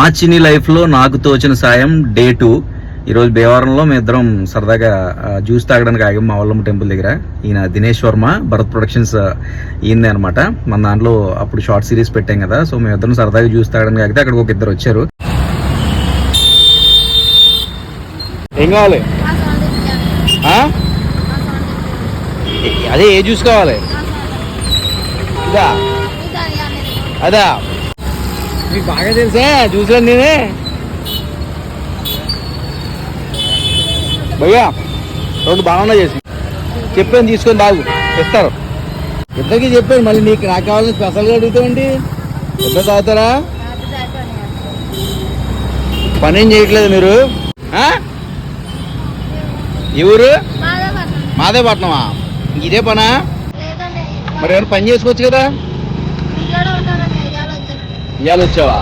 మా చిన్ని లైఫ్ లో నాకు తోచిన సాయం డే 2. ఈరోజు భీమవరంలో మేము ఇద్దరం సరదాగా జ్యూస్ తాగడానికి ఆగాం మా వల్లమ్మ టెంపుల్ దగ్గర. ఈయన దినేష్ వర్మ, భరత్ ప్రొడక్షన్స్ ఈయనదే అనమాట. మన దాంట్లో అప్పుడు షార్ట్ సిరీస్ పెట్టాం కదా, సో మేము ఇద్దరం సరదాగా జ్యూస్ తాగడానికి ఆగితే అక్కడికి ఒక ఇద్దరు వచ్చారు. ఏం కావాలి? అదే ఏ జ్యూస్ కావాలి? ఇదా? అదా మీకు బాగా తెలుసా జ్యూస్లో నేనే భయ్యా. 2 బాగున్నా చేసి చెప్పాను, తీసుకొని తాగు ఇస్తారు. ఇద్దరికి చెప్పాను, మళ్ళీ నీకు నాకు కావాలని స్పెషల్గా అడుగుతామండి. ఇద్దరు తాగుతారా? పని ఏం చేయట్లేదు మీరు? ఈ ఊరు మాదేపట్నమా? ఇదే పనా? మరి ఏమైనా పని చేసుకోవచ్చు కదా. ఇవాళ వచ్చావా?